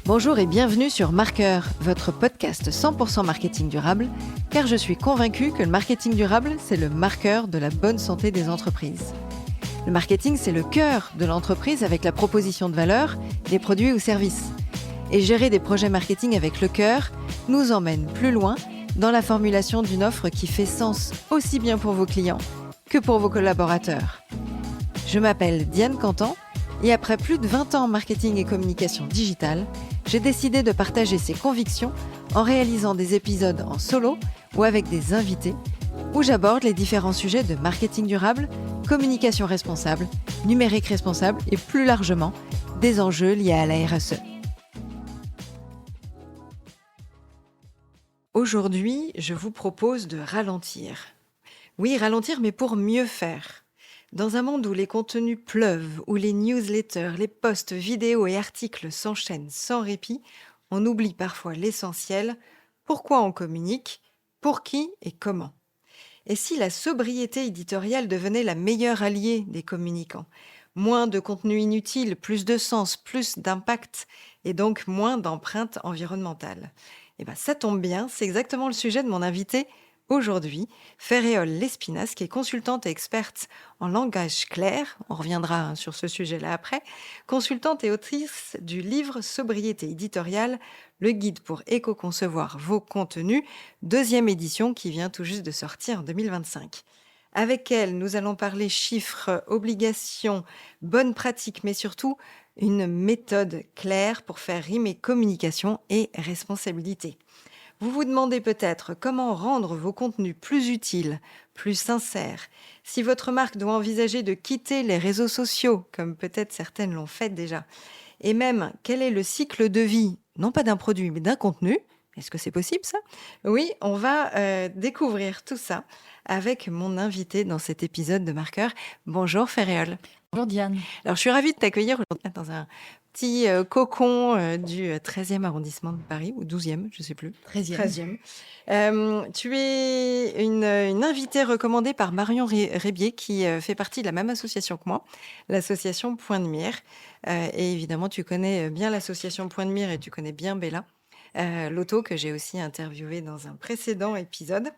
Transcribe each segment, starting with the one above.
Bonjour et bienvenue sur Marqueur, votre podcast 100% marketing durable, car je suis convaincue que le marketing durable, c'est le marqueur de la bonne santé des entreprises. Le marketing, c'est le cœur de l'entreprise avec la proposition de valeur, des produits ou services. Et gérer des projets marketing avec le cœur nous emmène plus loin dans la formulation d'une offre qui fait sens aussi bien pour vos clients que pour vos collaborateurs. Je m'appelle Diane Cantan et après plus de 20 ans en marketing et communication digitale, j'ai décidé de partager ces convictions en réalisant des épisodes en solo ou avec des invités où j'aborde les différents sujets de marketing durable, communication responsable, numérique responsable et plus largement des enjeux liés à la RSE. Aujourd'hui, je vous propose de ralentir. Oui, ralentir, mais pour mieux faire. Dans un monde où les contenus pleuvent, où les newsletters, les posts, vidéos et articles s'enchaînent sans répit, on oublie parfois l'essentiel, pourquoi on communique, pour qui et comment. Et si la sobriété éditoriale devenait la meilleure alliée des communicants? Moins de contenu inutile, plus de sens, plus d'impact et donc moins d'empreinte environnementale. Et bien ça tombe bien, c'est exactement le sujet de mon invité aujourd'hui, Ferréole Lespinasse, qui est consultante et experte en langage clair, on reviendra sur ce sujet-là après, consultante et autrice du livre Sobriété éditoriale, le guide pour éco-concevoir vos contenus, 2e édition qui vient tout juste de sortir en 2025. Avec elle, nous allons parler chiffres, obligations, bonnes pratiques, mais surtout une méthode claire pour faire rimer communication et responsabilité. Vous vous demandez peut-être comment rendre vos contenus plus utiles, plus sincères, si votre marque doit envisager de quitter les réseaux sociaux, comme peut-être certaines l'ont fait déjà, et même quel est le cycle de vie, non pas d'un produit, mais d'un contenu. Est-ce que c'est possible ça? Oui, on va découvrir tout ça avec mon invité dans cet épisode de Marqueur. Bonjour Ferréole. Bonjour Diane. Alors je suis ravie de t'accueillir aujourd'hui dans un petit cocon du 13e arrondissement de Paris, ou 12e, je ne sais plus. 13e. Tu es une invitée recommandée par Marion Rébier, qui fait partie de la même association que moi, l'association Point de Mire. Et évidemment, tu connais bien l'association Point de Mire et tu connais bien Bella, l'auto que j'ai aussi interviewée dans un précédent épisode.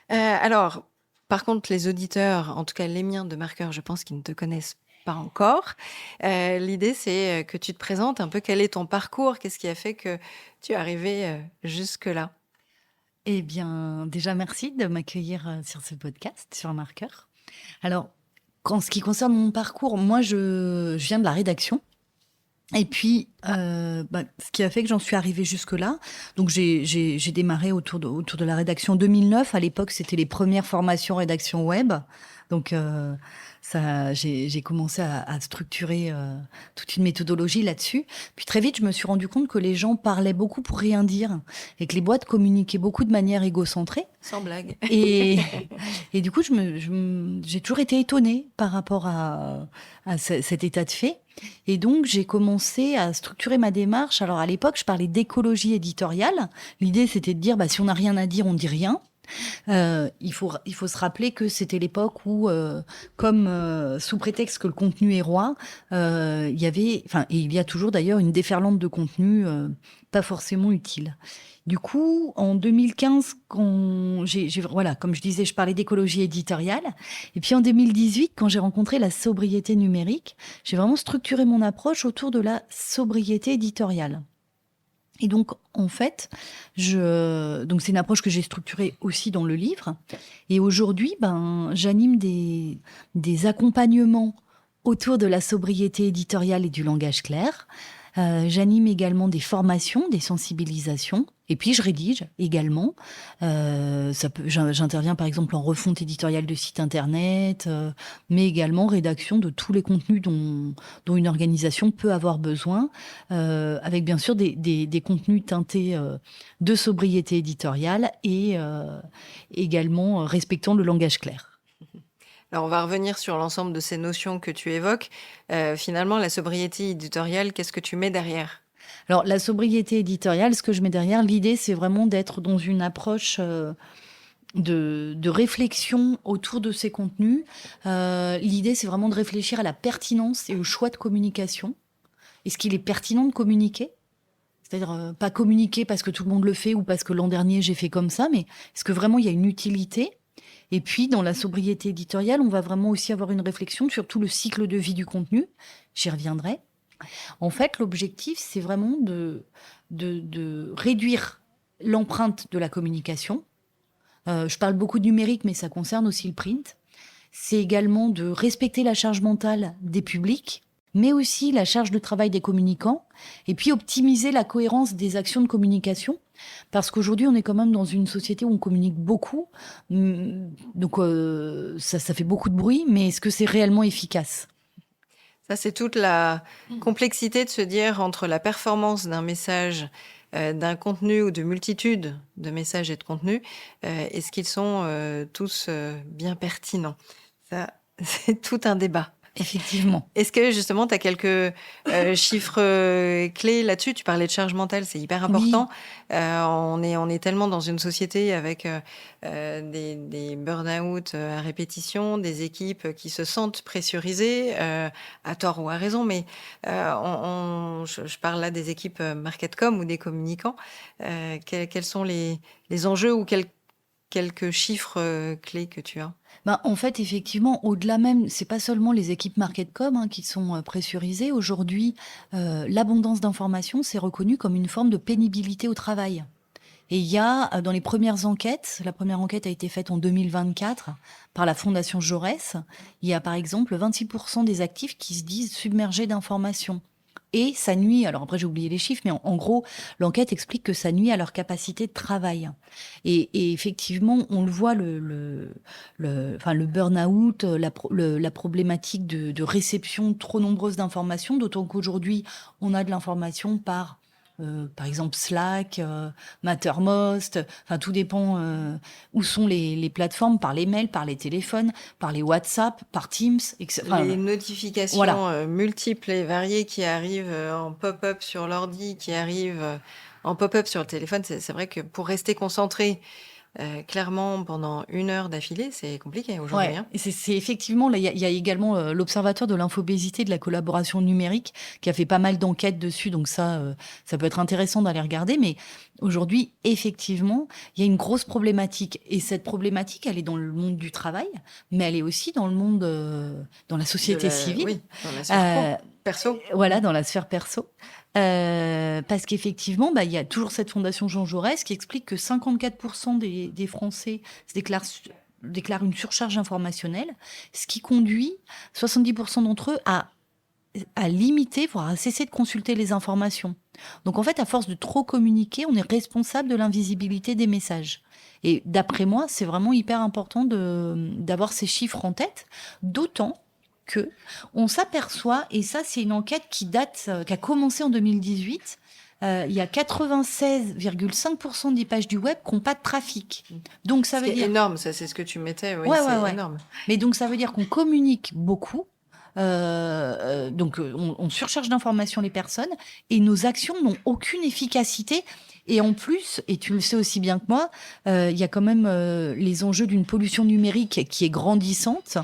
Alors, par contre, les auditeurs, en tout cas les miens de Marqueur, je pense qu'ils ne te connaissent pas encore. L'idée, c'est que tu te présentes un peu quel est ton parcours, qu'est-ce qui a fait que tu es arrivé jusque-là. Eh bien, déjà, merci de m'accueillir sur ce podcast, sur Marqueur. Alors, en ce qui concerne mon parcours, moi, je viens de la rédaction. Et puis, ce qui a fait que j'en suis arrivée jusque-là, donc j'ai démarré autour de la rédaction en 2009. À l'époque, c'était les premières formations rédaction web. Donc, j'ai commencé à structurer toute une méthodologie là-dessus. Puis très vite, je me suis rendu compte que les gens parlaient beaucoup pour rien dire et que les boîtes communiquaient beaucoup de manière égocentrée. Sans blague. Et du coup, j'ai toujours été étonnée par rapport à cet état de fait. Et donc, j'ai commencé à structurer ma démarche. Alors, à l'époque, je parlais d'écologie éditoriale. L'idée, c'était de dire, si on n'a rien à dire, on dit rien. Il faut se rappeler que c'était l'époque où, sous prétexte que le contenu est roi, il y avait, et il y a toujours d'ailleurs une déferlante de contenu pas forcément utile. Du coup, en 2015, comme je disais, je parlais d'écologie éditoriale. Et puis en 2018, quand j'ai rencontré la sobriété numérique, j'ai vraiment structuré mon approche autour de la sobriété éditoriale. Et donc, en fait, c'est une approche que j'ai structurée aussi dans le livre. Et aujourd'hui, j'anime des accompagnements autour de la sobriété éditoriale et du langage clair. J'anime également des formations, des sensibilisations. Et puis, je rédige également. J'interviens par exemple en refonte éditoriale de sites internet, mais également rédaction de tous les contenus dont une organisation peut avoir besoin, avec bien sûr des contenus teintés de sobriété éditoriale et également respectant le langage clair. Alors, on va revenir sur l'ensemble de ces notions que tu évoques. Finalement, la sobriété éditoriale, qu'est-ce que tu mets derrière ? Alors, la sobriété éditoriale, ce que je mets derrière, l'idée, c'est vraiment d'être dans une approche de réflexion autour de ces contenus. L'idée, c'est vraiment de réfléchir à la pertinence et au choix de communication. Est-ce qu'il est pertinent de communiquer ? C'est-à-dire pas communiquer parce que tout le monde le fait ou parce que l'an dernier j'ai fait comme ça, mais est-ce que vraiment il y a une utilité? Et puis dans la sobriété éditoriale, on va vraiment aussi avoir une réflexion sur tout le cycle de vie du contenu. J'y reviendrai. En fait, l'objectif, c'est vraiment de réduire l'empreinte de la communication. Je parle beaucoup de numérique, mais ça concerne aussi le print. C'est également de respecter la charge mentale des publics, mais aussi la charge de travail des communicants, et puis optimiser la cohérence des actions de communication, parce qu'aujourd'hui, on est quand même dans une société où on communique beaucoup, donc ça fait beaucoup de bruit, mais est-ce que c'est réellement efficace? Ça, c'est toute la complexité de se dire entre la performance d'un message, d'un contenu ou de multitudes de messages et de contenus, est-ce qu'ils sont, tous, bien pertinents? Ça, c'est tout un débat. Effectivement. Est-ce que justement tu as quelques, chiffres, clés là-dessus? Tu parlais de charge mentale, c'est hyper Oui. important. On est tellement dans une société avec, des burn-out, à répétition, des équipes qui se sentent pressurisées, à tort ou à raison, mais, je parle là des équipes, marketcom ou des communicants. Quels sont les enjeux ou quelques chiffres, clés que tu as? Ben, en fait, effectivement, au-delà même, c'est pas seulement les équipes marketcom qui sont pressurisées. Aujourd'hui, l'abondance d'informations, c'est reconnu comme une forme de pénibilité au travail. Et il y a, dans les premières enquêtes, la première enquête a été faite en 2024 par la Fondation Jaurès, il y a par exemple 26% des actifs qui se disent submergés d'informations. Et ça nuit, alors après j'ai oublié les chiffres, mais en gros, l'enquête explique que ça nuit à leur capacité de travail. Et effectivement, on le voit, enfin, le burn-out, la problématique de réception trop nombreuse d'informations, d'autant qu'aujourd'hui, on a de l'information par exemple Slack, Mattermost, enfin tout dépend où sont les plateformes, par les mails, par les téléphones, par les WhatsApp, par Teams, etc. Enfin, Les notifications, voilà. multiples et variées qui arrivent, en pop-up sur l'ordi, qui arrivent, en pop-up sur le téléphone, c'est vrai que pour rester concentré, clairement pendant 1 heure d'affilée, c'est compliqué aujourd'hui, Ouais, hein. et c'est effectivement, là, il y a également l'Observatoire de l'infobésité de la collaboration numérique qui a fait pas mal d'enquêtes dessus, donc ça peut être intéressant d'aller regarder. Mais aujourd'hui, effectivement, il y a une grosse problématique. Et cette problématique, elle est dans le monde du travail, mais elle est aussi dans le monde, dans la société civile. Oui, dans la sphère pro, Euh, perso. Voilà, dans la sphère perso. Parce qu'effectivement, il y a toujours cette fondation Jean Jaurès qui explique que 54% des Français déclarent une surcharge informationnelle, ce qui conduit 70% d'entre eux à limiter, voire à cesser de consulter les informations. Donc en fait, à force de trop communiquer, on est responsable de l'invisibilité des messages. Et d'après moi, c'est vraiment hyper important d'avoir ces chiffres en tête, d'autant que on s'aperçoit, et ça c'est une enquête qui a commencé en 2018, il y a 96,5% des pages du web qui n'ont pas de trafic. Donc ça veut C'est dire... énorme, ça, c'est ce que tu mettais, oui, Ouais, c'est ouais. énorme. Mais donc ça veut dire qu'on communique beaucoup, donc on surcharge d'informations les personnes, et nos actions n'ont aucune efficacité. Et en plus, et tu le sais aussi bien que moi, il y a quand même les enjeux d'une pollution numérique qui est grandissante.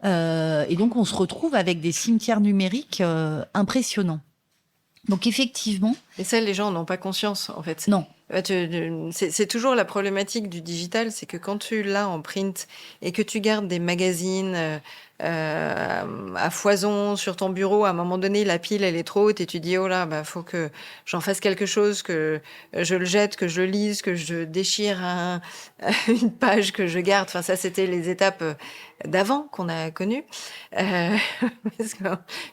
Et donc, on se retrouve avec des cimetières numériques impressionnants. Donc, effectivement... Et ça, les gens n'ont pas conscience, en fait. Non. C'est toujours la problématique du digital, c'est que quand tu l'as en print et que tu gardes des magazines à foison sur ton bureau, à un moment donné, la pile, elle est trop haute et tu dis, oh là, faut que j'en fasse quelque chose, que je le jette, que je le lise, que je déchire une page, que je garde. Enfin, ça, c'était les étapes d'avant qu'on a connues. Parce que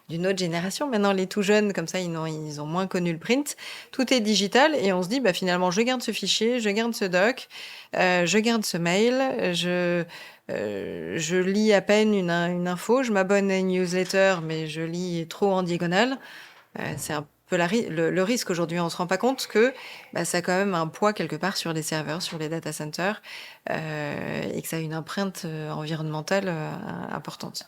d'une autre génération, maintenant, les tout jeunes, comme ça, ils ont moins connu le print. Tout est digital et on se dit, finalement, je garde ce fichier, je garde ce doc, je garde ce mail, je lis à peine une info, je m'abonne à une newsletter, mais je lis trop en diagonale. C'est un peu le risque aujourd'hui. On ne se rend pas compte que ça a quand même un poids quelque part sur les serveurs, sur les data centers, et que ça a une empreinte environnementale importante.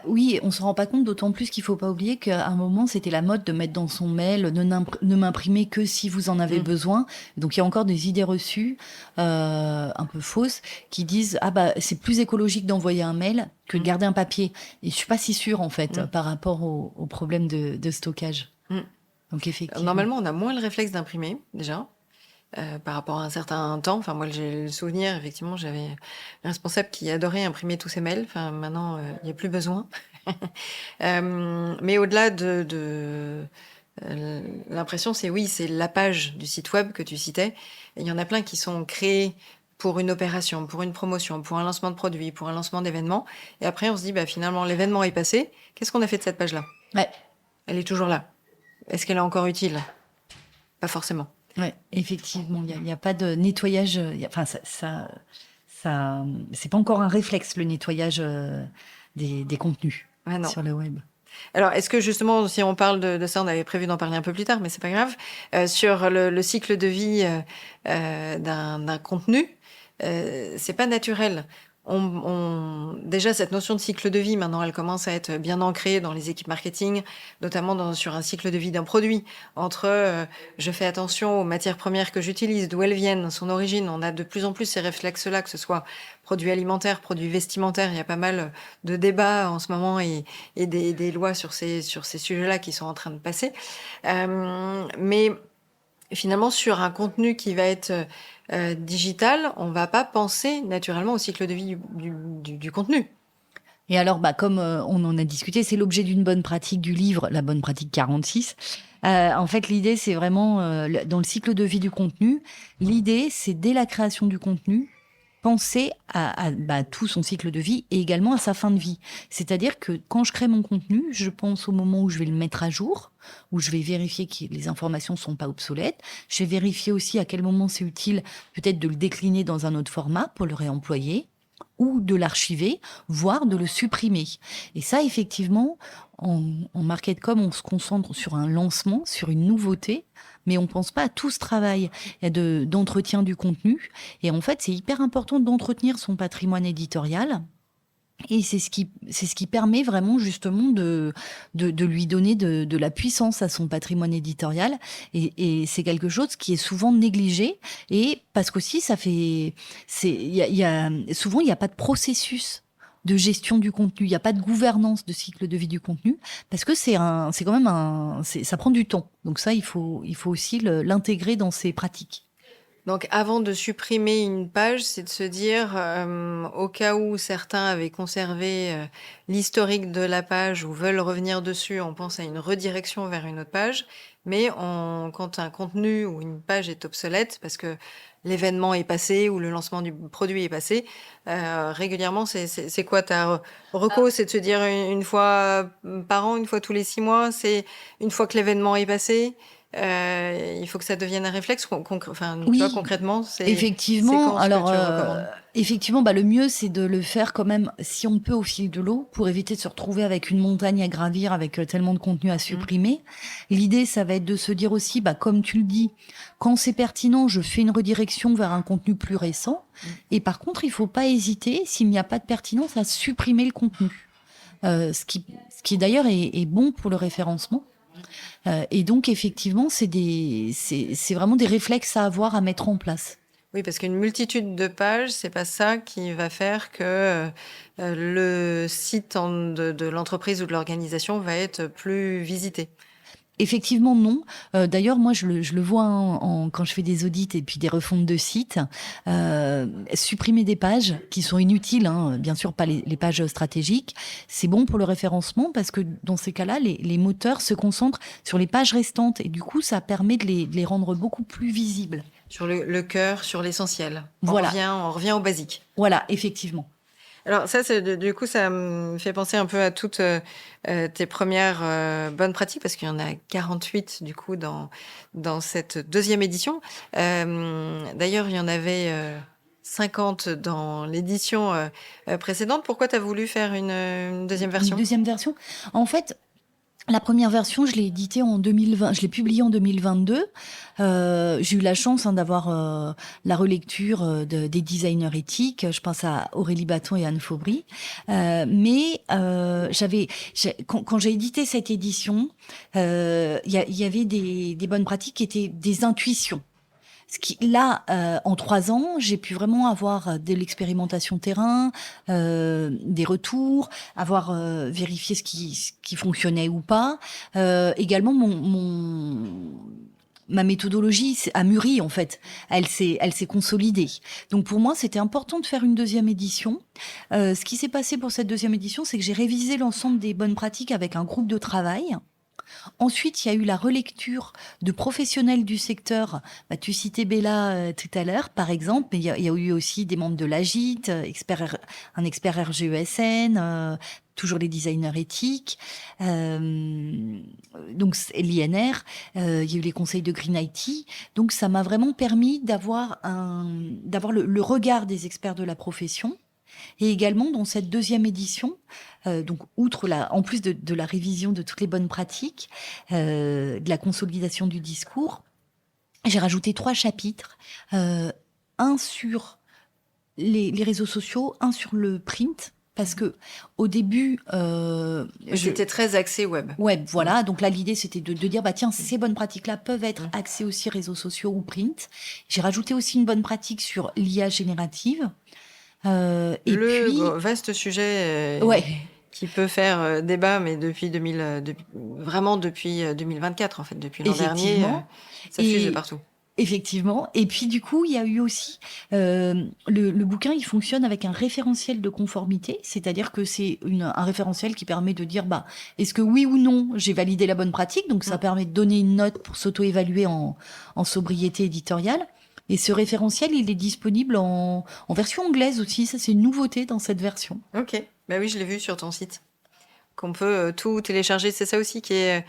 Oui, on ne se rend pas compte, d'autant plus qu'il ne faut pas oublier qu'à un moment, c'était la mode de mettre dans son mail ne m'imprimer que si vous en avez besoin. Donc, il y a encore des idées reçues, un peu fausses, qui disent c'est plus écologique d'envoyer un mail que de garder un papier. Et je ne suis pas si sûre, en fait, par rapport au problème de stockage. Donc effectivement. Normalement, on a moins le réflexe d'imprimer, déjà, par rapport à un certain temps. Enfin, moi, j'ai le souvenir, effectivement, j'avais un responsable qui adorait imprimer tous ses mails. Enfin, maintenant, il n'y a plus besoin. Mais au-delà l'impression, c'est oui, c'est la page du site web que tu citais. Et il y en a plein qui sont créés pour une opération, pour une promotion, pour un lancement de produit, pour un lancement d'événement. Et après, on se dit, bah, finalement, l'événement est passé. Qu'est-ce qu'on a fait de cette page-là? Ouais. Elle est toujours là. Est-ce qu'elle est encore utile? Pas forcément. Ouais, effectivement, il y a pas de nettoyage. Enfin, c'est pas encore un réflexe le nettoyage des contenus Ah non. sur le web. Alors, est-ce que justement, si on parle de ça, on avait prévu d'en parler un peu plus tard, mais c'est pas grave, sur le cycle de vie d'un contenu, c'est pas naturel. Déjà, cette notion de cycle de vie, maintenant, elle commence à être bien ancrée dans les équipes marketing, notamment sur un cycle de vie d'un produit. Entre je fais attention aux matières premières que j'utilise, d'où elles viennent, son origine. On a de plus en plus ces réflexes-là, que ce soit produits alimentaires, produits vestimentaires. Il y a pas mal de débats en ce moment et des lois sur ces sujets-là qui sont en train de passer. Mais finalement, sur un contenu qui va être digital, on va pas penser naturellement au cycle de vie du contenu. Et alors, bah, comme on en a discuté, c'est l'objet d'une bonne pratique du livre, la bonne pratique 46. En fait, l'idée, c'est vraiment, dans le cycle de vie du contenu, l'idée, c'est dès la création du contenu, penser à tout son cycle de vie et également à sa fin de vie. C'est-à-dire que quand je crée mon contenu, je pense au moment où je vais le mettre à jour, où je vais vérifier que les informations sont pas obsolètes. Je vais vérifier aussi à quel moment c'est utile peut-être de le décliner dans un autre format pour le réemployer ou de l'archiver, voire de le supprimer. Et ça, effectivement, en marketcom, on se concentre sur un lancement, sur une nouveauté, mais on pense pas à tout ce travail d'entretien du contenu. Et en fait, c'est hyper important d'entretenir son patrimoine éditorial. Et c'est ce qui permet vraiment justement de lui donner de la puissance à son patrimoine éditorial. Et c'est quelque chose qui est souvent négligé. Et parce qu'aussi, souvent, il n'y a pas de processus de gestion du contenu. Il n'y a pas de gouvernance de cycle de vie du contenu parce que ça prend du temps. Donc ça, il faut aussi l'intégrer dans ses pratiques. Donc, avant de supprimer une page, c'est de se dire, au cas où certains avaient conservé l'historique de la page ou veulent revenir dessus, on pense à une redirection vers une autre page. Mais quand un contenu ou une page est obsolète, parce que l'événement est passé ou le lancement du produit est passé, régulièrement, c'est quoi ta reco? C'est de se dire une fois par an, une fois tous les 6 mois, c'est une fois que l'événement est passé? Il faut que ça devienne un réflexe. Enfin, tu vois, Oui, concrètement, c'est effectivement. quand ce que Alors, tu recommandes? effectivement, le mieux, c'est de le faire quand même, si on peut, au fil de l'eau, pour éviter de se retrouver avec une montagne à gravir, avec tellement de contenu à supprimer. L'idée, ça va être de se dire aussi, comme tu le dis, quand c'est pertinent, je fais une redirection vers un contenu plus récent. Et par contre, il faut pas hésiter, s'il n'y a pas de pertinence, à supprimer le contenu. Ce qui d'ailleurs est bon pour le référencement. Et donc, effectivement, c'est vraiment des réflexes à avoir, à mettre en place. Oui, parce qu'une multitude de pages, c'est pas ça qui va faire que le site de l'entreprise ou de l'organisation va être plus visité. Effectivement, non. D'ailleurs, moi, je le vois quand je fais des audits et puis des refontes de sites. Supprimer des pages qui sont inutiles, hein, bien sûr pas les pages stratégiques, c'est bon pour le référencement parce que dans ces cas-là, les moteurs se concentrent sur les pages restantes et du coup, ça permet de les rendre beaucoup plus visibles. Sur le cœur, sur l'essentiel. Voilà. On revient au basique. Voilà, effectivement. Alors ça, du coup, ça me fait penser un peu à toutes tes premières bonnes pratiques, parce qu'il y en a 48 du coup dans cette deuxième édition. D'ailleurs, il y en avait 50 dans l'édition précédente. Pourquoi tu as voulu faire une deuxième version? Une deuxième version. En fait, la première version, je l'ai éditée en 2020, je l'ai publiée en 2022. J'ai eu la chance d'avoir la relecture des designers éthiques. Je pense à Aurélie Baton et Anne Faubry. Mais quand j'ai édité cette édition, il y avait des bonnes pratiques qui étaient des intuitions. En 3 ans, j'ai pu vraiment avoir de l'expérimentation terrain, des retours, avoir vérifié ce qui fonctionnait ou pas. Également, ma méthodologie a mûri, en fait. Elle s'est consolidée. Donc, pour moi, c'était important de faire une deuxième édition. Ce qui s'est passé pour cette deuxième édition, c'est que j'ai révisé l'ensemble des bonnes pratiques avec un groupe de travail. Ensuite, il y a eu la relecture de professionnels du secteur. Bah, tu citais Bella tout à l'heure, par exemple, mais il y a eu aussi des membres de l'AGIT, un expert RGESN, toujours les designers éthiques, donc l'INR, il y a eu les conseils de Green IT. Donc, ça m'a vraiment permis d'avoir le regard des experts de la profession. Et également, dans cette deuxième édition, donc en plus de la révision de toutes les bonnes pratiques, de la consolidation du discours, j'ai rajouté 3 chapitres, un sur les réseaux sociaux, un sur le print. Parce que au début, J'étais très axée web. web, voilà. Donc là, l'idée, c'était de dire, bah tiens, ces bonnes pratiques-là peuvent être axées aussi réseaux sociaux ou print. J'ai rajouté aussi une bonne pratique sur l'IA générative. Et puis, Vaste sujet ouais, qui peut faire débat, mais vraiment depuis 2024, en fait, depuis l'an dernier, effectivement. ça fuse de Et partout. effectivement. Et puis du coup, il y a eu aussi le bouquin. Il fonctionne avec un référentiel de conformité, c'est-à-dire que c'est un référentiel qui permet de dire, bah, est-ce que oui ou non j'ai validé la bonne pratique. Donc ça permet de donner une note pour s'auto-évaluer en sobriété éditoriale. Et ce référentiel, il est disponible en version anglaise aussi. Ça, c'est une nouveauté dans cette version. Ok, bah oui, je l'ai vu sur ton site. Qu'on peut tout télécharger. C'est ça aussi qui est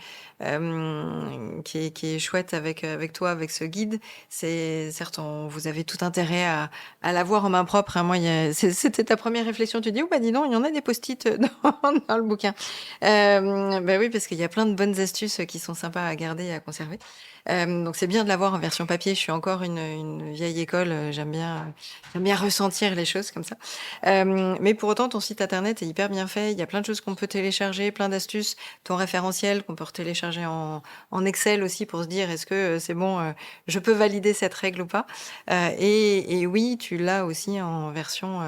chouette avec toi, avec ce guide. C'est certes, vous avez tout intérêt à l'avoir en main propre. Hein. Moi, c'était ta première réflexion. Tu dis, oh bah dis donc, il y en a des post-it dans le bouquin. Bah oui, parce qu'il y a plein de bonnes astuces qui sont sympas à garder et à conserver. Donc c'est bien de l'avoir en version papier. Je suis encore une vieille école. J'aime bien ressentir les choses comme ça. Mais pour autant, ton site internet est hyper bien fait. Il y a plein de choses qu'on peut télécharger, plein d'astuces. Ton référentiel qu'on peut télécharger en Excel aussi pour se dire est-ce que c'est bon, je peux valider cette règle ou pas. Et oui, tu l'as aussi en version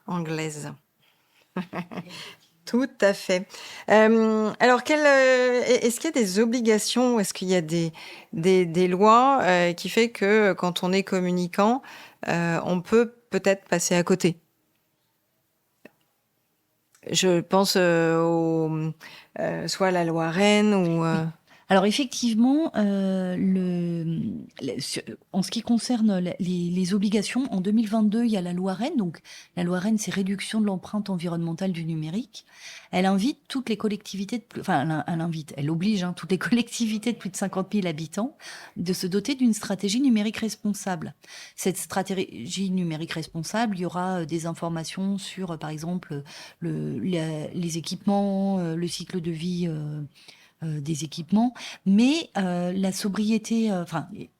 anglaise. Tout à fait. Alors, est-ce qu'il y a des obligations, est-ce qu'il y a des lois qui fait que quand on est communicant, on peut peut-être passer à côté? Je pense soit la loi Rennes ou... Alors effectivement, en ce qui concerne les obligations, en 2022, il y a la loi Rennes. Donc la loi Rennes, c'est réduction de l'empreinte environnementale du numérique. Elle invite toutes les collectivités, elle oblige toutes les collectivités de plus de 50 000 habitants de se doter d'une stratégie numérique responsable. Cette stratégie numérique responsable, il y aura des informations sur, par exemple, les équipements, le cycle de vie des équipements, mais la sobriété,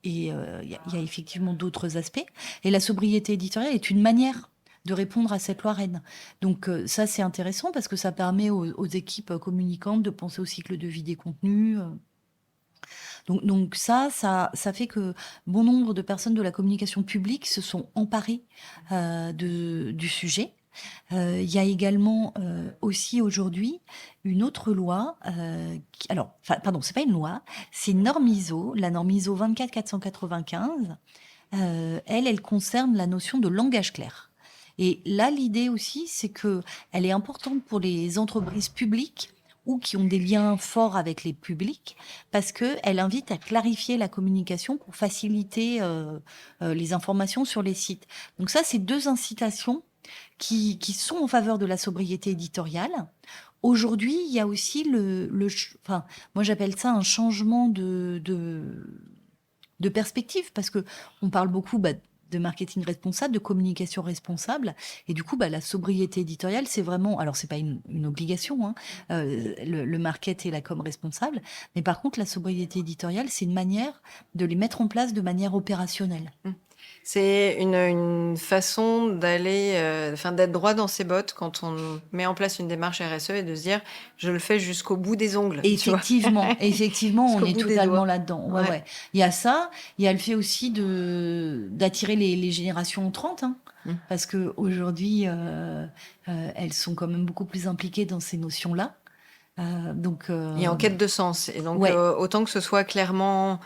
il y a effectivement d'autres aspects, et la sobriété éditoriale est une manière de répondre à cette loi Rennes. Donc ça, c'est intéressant parce que ça permet aux équipes communicantes de penser au cycle de vie des contenus. Donc ça fait que bon nombre de personnes de la communication publique se sont emparées du sujet. Il y a également aussi aujourd'hui une autre loi, c'est pas une loi, c'est une norme ISO, la norme ISO 24495. Elle concerne la notion de langage clair. Et là, l'idée aussi, c'est que elle est importante pour les entreprises publiques ou qui ont des liens forts avec les publics, parce qu'elle invite à clarifier la communication pour faciliter les informations sur les sites. Donc ça, c'est 2 incitations qui sont en faveur de la sobriété éditoriale. Aujourd'hui, il y a aussi moi j'appelle ça un changement de perspective, parce que on parle beaucoup de marketing responsable, de communication responsable, et du coup, la sobriété éditoriale, c'est vraiment, alors c'est pas une obligation, le market et la com responsable, mais par contre, la sobriété éditoriale, c'est une manière de les mettre en place de manière opérationnelle. C'est une façon d'être droit dans ses bottes quand on met en place une démarche RSE et de se dire, je le fais jusqu'au bout des ongles. Effectivement, on est totalement là-dedans. Ouais. Ouais. Il y a ça, il y a le fait aussi d'attirer les générations 30, parce que aujourd'hui, elles sont quand même beaucoup plus impliquées dans ces notions-là. Et en quête de sens. Et donc, ouais. autant que ce soit clairement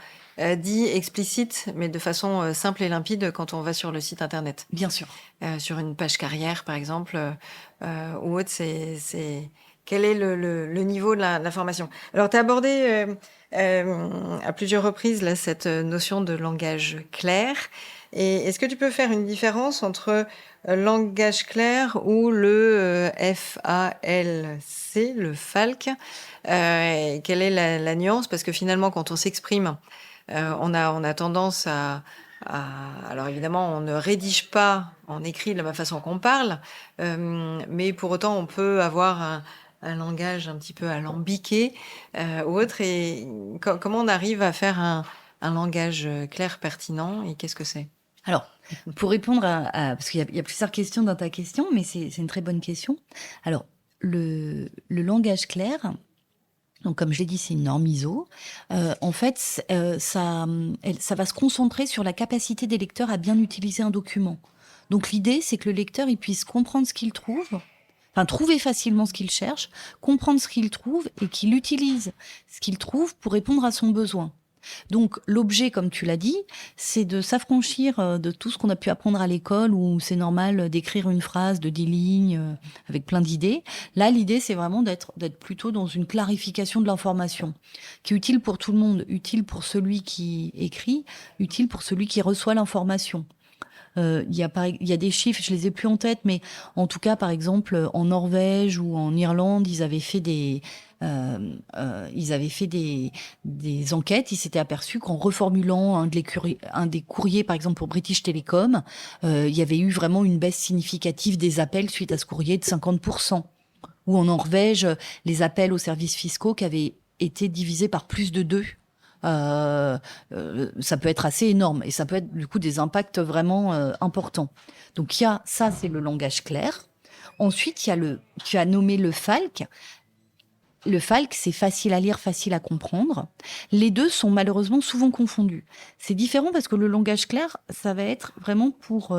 dit explicite, mais de façon simple et limpide quand on va sur le site internet. Bien sûr. Sur une page carrière, par exemple, ou autre, quel est le niveau de l'information. Alors, tu as abordé à plusieurs reprises là, cette notion de langage clair. Et est-ce que tu peux faire une différence entre langage clair ou le FALC, le FALC? Quelle est la nuance? Parce que finalement, quand on s'exprime, on a tendance alors évidemment, on ne rédige pas en écrit de la même façon qu'on parle, mais pour autant, on peut avoir un langage un petit peu alambiqué ou autre. Et comment on arrive à faire un langage clair, pertinent, et qu'est-ce que c'est? Alors, pour répondre parce qu'il y a plusieurs questions dans ta question, mais c'est une très bonne question. Alors, le langage clair, donc comme je l'ai dit, c'est une norme ISO. En fait, ça va se concentrer sur la capacité des lecteurs à bien utiliser un document. Donc l'idée, c'est que le lecteur il puisse comprendre ce qu'il trouve, enfin trouver facilement ce qu'il cherche, comprendre ce qu'il trouve et qu'il utilise ce qu'il trouve pour répondre à son besoin. Donc l'objet, comme tu l'as dit, c'est de s'affranchir de tout ce qu'on a pu apprendre à l'école où c'est normal d'écrire une phrase de 10 lignes avec plein d'idées. Là, l'idée, c'est vraiment d'être plutôt dans une clarification de l'information qui est utile pour tout le monde, utile pour celui qui écrit, utile pour celui qui reçoit l'information. Il y a des chiffres, je les ai plus en tête, mais en tout cas, par exemple, en Norvège ou en Irlande, ils avaient fait des enquêtes. Ils s'étaient aperçus qu'en reformulant un des courriers, par exemple pour British Telecom, il y avait eu vraiment une baisse significative des appels suite à ce courrier de 50%. Ou en Norvège, les appels aux services fiscaux qui avaient été divisés par plus de 2. Ça peut être assez énorme et ça peut être du coup des impacts vraiment importants. Donc il y a ça, c'est le langage clair. Ensuite, tu as nommé le FALC. Le FALC, c'est facile à lire, facile à comprendre. Les deux sont malheureusement souvent confondus. C'est différent parce que le langage clair, ça va être vraiment pour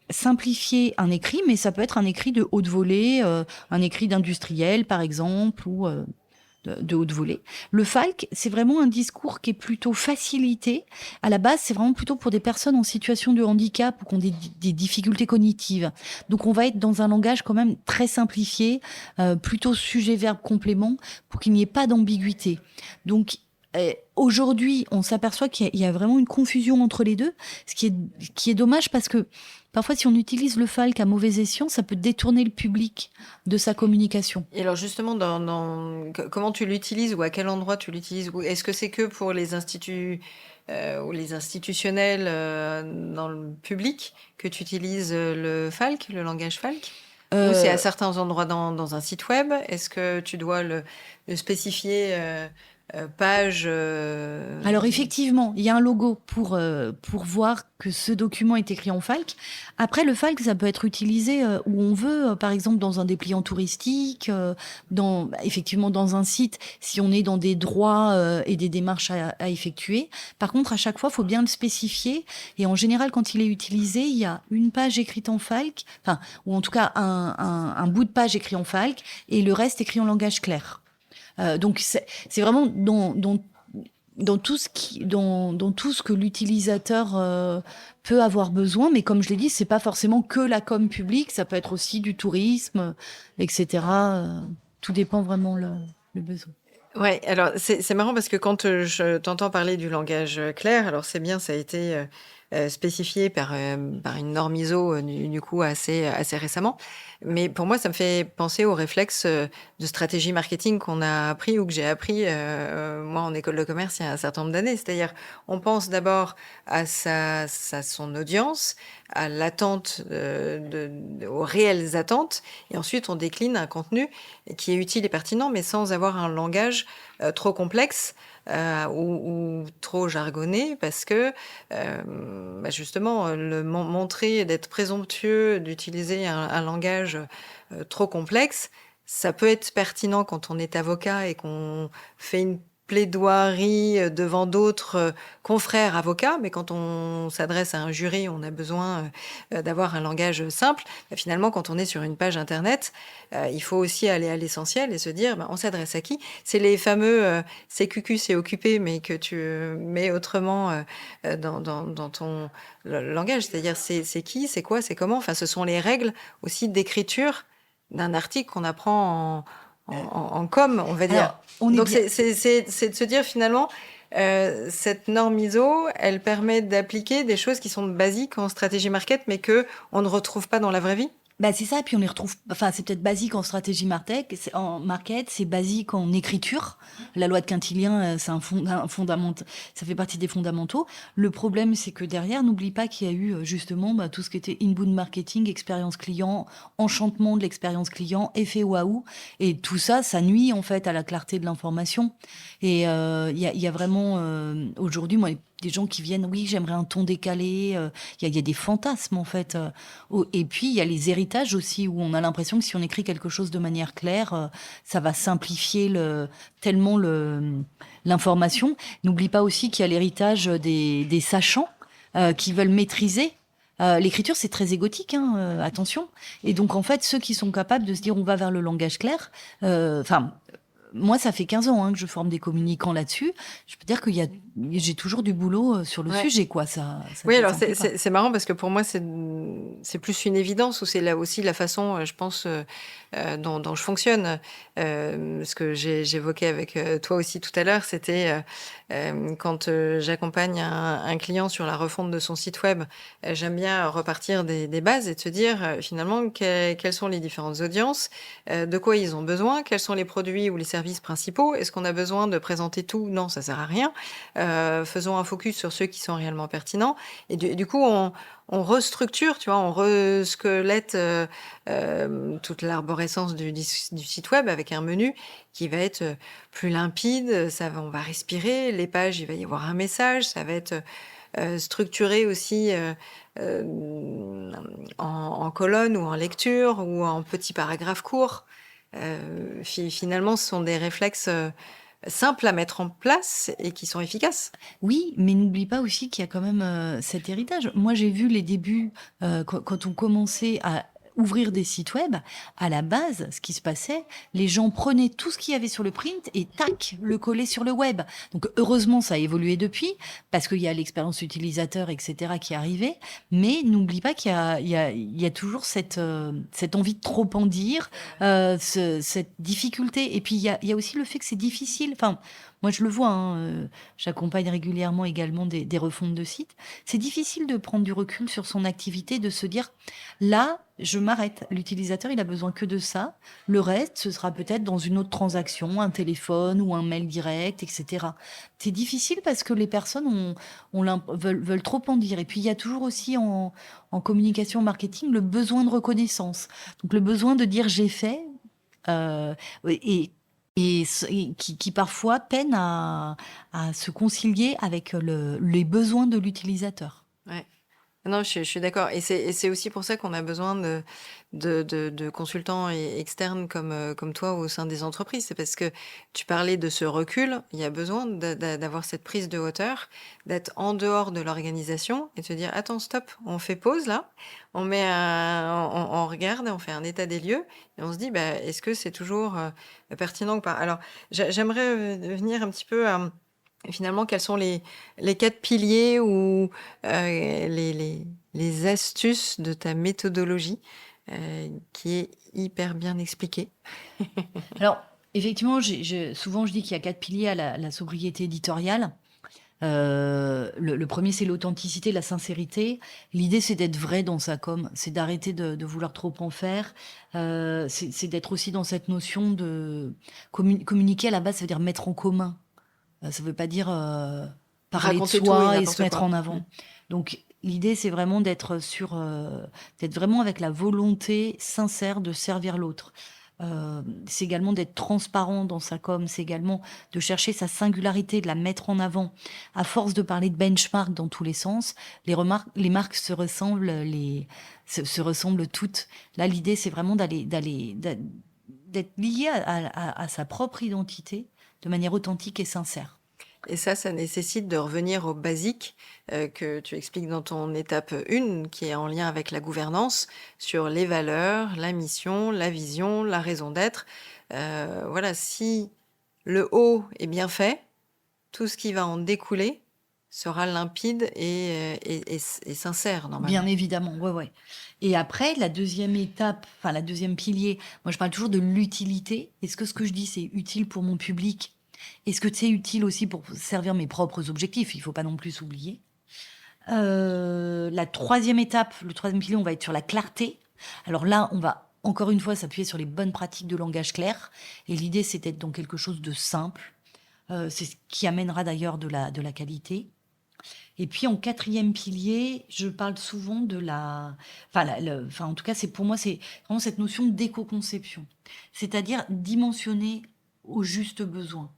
simplifier un écrit, mais ça peut être un écrit de haute volée, un écrit d'industriel par exemple, ou de haute volée. Le FALC, c'est vraiment un discours qui est plutôt facilité. À la base, c'est vraiment plutôt pour des personnes en situation de handicap ou qui ont des difficultés cognitives. Donc, on va être dans un langage quand même très simplifié, plutôt sujet-verbe complément, pour qu'il n'y ait pas d'ambiguïté. Donc, aujourd'hui, on s'aperçoit qu'il y a vraiment une confusion entre les deux, ce qui est dommage parce que parfois, si on utilise le FALC à mauvais escient, ça peut détourner le public de sa communication. Et alors justement, comment tu l'utilises ou à quel endroit tu l'utilises? Est-ce que c'est que pour les instituts ou les institutionnels dans le public que tu utilises le FALC, le langage FALC? Ou c'est à certains endroits dans un site web? Est-ce que tu dois le spécifier page Alors effectivement, il y a un logo pour voir que ce document est écrit en FALC. Après, le FALC, ça peut être utilisé où on veut, par exemple dans un dépliant touristique, effectivement dans un site, si on est dans des droits et des démarches à effectuer. Par contre, à chaque fois, il faut bien le spécifier. Et en général, quand il est utilisé, il y a une page écrite en FALC, enfin, ou en tout cas un bout de page écrit en FALC, et le reste écrit en langage clair. Donc c'est vraiment dans tout ce que l'utilisateur peut avoir besoin, mais comme je l'ai dit, c'est pas forcément que la com publique, ça peut être aussi du tourisme, etc. Tout dépend vraiment le besoin. Ouais, alors c'est marrant parce que quand je t'entends parler du langage clair, alors c'est bien, ça a été spécifié par une norme ISO du coup assez récemment. Mais pour moi, ça me fait penser au réflexe de stratégie marketing qu'on a appris ou que j'ai appris moi en école de commerce il y a un certain nombre d'années. C'est-à-dire, on pense d'abord à son audience, à l'attente, aux réelles attentes, et ensuite on décline un contenu qui est utile et pertinent, mais sans avoir un langage trop complexe ou trop jargonné, parce que justement, montrer d'être présomptueux, d'utiliser un langage trop complexe, ça peut être pertinent quand on est avocat et qu'on fait une plaidoirie devant d'autres confrères avocats, mais quand on s'adresse à un jury, on a besoin d'avoir un langage simple. Bah, finalement, quand on est sur une page internet, il faut aussi aller à l'essentiel et se dire, bah, on s'adresse à qui? C'est les fameux c'est cucu, c'est occupé, mais que tu mets autrement dans ton langage. C'est-à-dire, c'est qui, c'est quoi, c'est comment. Enfin, ce sont les règles aussi d'écriture d'un article qu'on apprend en com, on va dire. Alors, on est Donc, bien. c'est de se dire finalement, cette norme ISO, elle permet d'appliquer des choses qui sont basiques en stratégie market, mais que on ne retrouve pas dans la vraie vie. Bah, c'est ça, puis on les retrouve, enfin, c'est peut-être basique en stratégie market, c'est basique en écriture. La loi de Quintilien, c'est un ça fait partie des fondamentaux. Le problème, c'est que derrière, n'oublie pas qu'il y a eu justement bah, tout ce qui était inbound marketing, expérience client, enchantement de l'expérience client, effet waouh. Et tout ça, ça nuit en fait à la clarté de l'information. Et il y a vraiment, aujourd'hui, moi, des gens qui viennent, oui, j'aimerais un ton décalé. Il y a des fantasmes en fait. Et puis, il y a les héritages aussi, où on a l'impression que si on écrit quelque chose de manière claire, ça va simplifier tellement l'information. N'oublie pas aussi qu'il y a l'héritage des sachants qui veulent maîtriser. L'écriture, c'est très égotique, hein, attention. Et donc, en fait, ceux qui sont capables de se dire on va vers le langage clair, enfin, moi, ça fait 15 ans que je forme des communicants là-dessus. Je peux dire j'ai toujours du boulot sur le Ouais. sujet, quoi. Ça Oui, alors ça me plaît pas. c'est marrant parce que pour moi, c'est plus une évidence ou c'est là aussi la façon, je pense, dont je fonctionne. Ce que j'évoquais avec toi aussi tout à l'heure, c'était quand j'accompagne un client sur la refonte de son site web, j'aime bien repartir des bases et de se dire finalement quelles sont les différentes audiences, de quoi ils ont besoin, quels sont les produits ou les services principaux, est-ce qu'on a besoin de présenter tout? Non, ça sert à rien. Faisons un focus sur ceux qui sont réellement pertinents. Et du coup, on restructure, tu vois, on resquelette toute l'arborescence du site web avec un menu qui va être plus limpide. On va respirer. Les pages, il va y avoir un message. Ça va être structuré aussi en colonne ou en lecture ou en petits paragraphes courts. Finalement, ce sont des réflexes simples à mettre en place et qui sont efficaces. Oui, mais n'oublie pas aussi qu'il y a quand même cet héritage. Moi, j'ai vu les débuts quand on commençait à ouvrir des sites web. À la base, ce qui se passait, les gens prenaient tout ce qu'il y avait sur le print et tac, le collaient sur le web. Donc, heureusement, ça a évolué depuis parce qu'il y a l'expérience utilisateur, etc., qui est arrivée. Mais n'oublie pas qu'il y a toujours cette envie de trop en dire, cette difficulté. Et puis, il y a aussi le fait que c'est difficile. Enfin, moi, je le vois, hein, j'accompagne régulièrement également des refontes de sites. C'est difficile de prendre du recul sur son activité, de se dire, là, je m'arrête. L'utilisateur, il a besoin que de ça. Le reste, ce sera peut-être dans une autre transaction, un téléphone ou un mail direct, etc. C'est difficile parce que les personnes veulent trop en dire. Et puis, il y a toujours aussi en communication marketing le besoin de reconnaissance. Donc, le besoin de dire j'ai fait. euh, et et qui parfois peinent à se concilier avec les besoins de l'utilisateur. Ouais. Non, je suis d'accord. Et c'est aussi pour ça qu'on a besoin de consultants externes comme toi au sein des entreprises. C'est parce que tu parlais de ce recul, il y a besoin d'avoir cette prise de hauteur, d'être en dehors de l'organisation et de se dire, attends, stop, on fait pause là, on regarde, on fait un état des lieux et on se dit, bah, est-ce que c'est toujours pertinent ou pas? Alors, j'aimerais venir un petit peu à finalement, quels sont les 4 piliers ou les astuces de ta méthodologie qui est hyper bien expliquée? Alors, effectivement, souvent je dis qu'il y a 4 piliers à la sobriété éditoriale. Le premier, c'est l'authenticité, la sincérité. L'idée, c'est d'être vrai dans sa com, c'est d'arrêter de vouloir trop en faire. C'est d'être aussi dans cette notion de communiquer à la base, ça veut dire mettre en commun. Ça veut pas dire parler de Raconter tout et soi et n'importe se mettre quoi. en avant. Donc l'idée, c'est vraiment d'être vraiment avec la volonté sincère de servir l'autre. C'est également d'être transparent dans sa com, c'est également de chercher sa singularité, de la mettre en avant. À force de parler de benchmark dans tous les sens, les marques se ressemblent, se ressemblent toutes. Là, l'idée, c'est vraiment d'être lié à sa propre identité, de manière authentique et sincère. Et ça nécessite de revenir aux basiques, que tu expliques dans ton étape 1, qui est en lien avec la gouvernance, sur les valeurs, la mission, la vision, la raison d'être. Voilà, si le haut est bien fait, tout ce qui va en découler sera limpide et sincère Bien normalement. évidemment, ouais, ouais. Et après, la deuxième étape, enfin la deuxième pilier, moi je parle toujours de l'utilité. Est-ce que ce que je dis, c'est utile pour mon public? Est-ce que c'est utile aussi pour servir mes propres objectifs? Il faut pas non plus s'oublier. La troisième étape, le troisième pilier, on va être sur la clarté. Alors là, on va encore une fois s'appuyer sur les bonnes pratiques de langage clair. Et l'idée, c'est d'être dans quelque chose de simple. C'est ce qui amènera d'ailleurs de la qualité. Et puis en quatrième pilier, je parle souvent de la... Enfin, enfin, en tout cas, c'est pour moi, c'est vraiment cette notion d'éco-conception. C'est-à-dire dimensionner au juste besoin,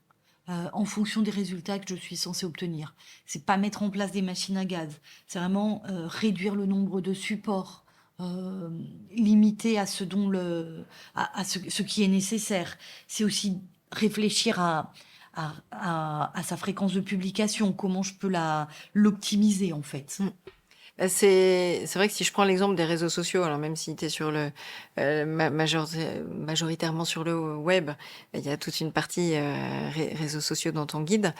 en fonction des résultats que je suis censée obtenir. C'est pas mettre en place des machines à gaz. C'est vraiment réduire le nombre de supports, euh, limiter à ce dont à ce qui est nécessaire. C'est aussi réfléchir à sa fréquence de publication, comment je peux l'optimiser en fait. Mmh. C'est vrai que si je prends l'exemple des réseaux sociaux, alors même si tu es sur le, majoritairement sur le web, il y a toute une partie, réseaux sociaux dans ton guide.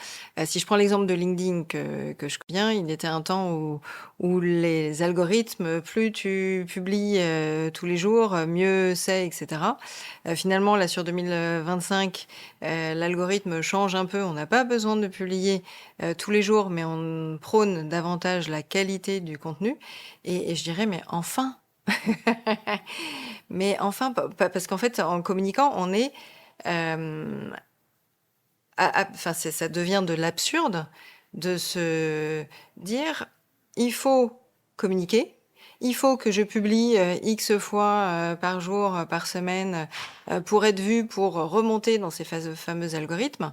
Si je prends l'exemple de LinkedIn que je connais bien, il était un temps où les algorithmes, plus tu publies, tous les jours, mieux c'est et cetera. Finalement là sur 2025, l'algorithme change un peu. On n'a pas besoin de publier tous les jours, mais on prône davantage la qualité du contenu. Et je dirais, mais enfin, mais enfin, parce qu'en fait, en communiquant, on est, euh, enfin, ça devient de l'absurde de se dire, il faut communiquer. Il faut que je publie X fois par jour, par semaine, pour être vu, pour remonter dans ces fameux algorithmes.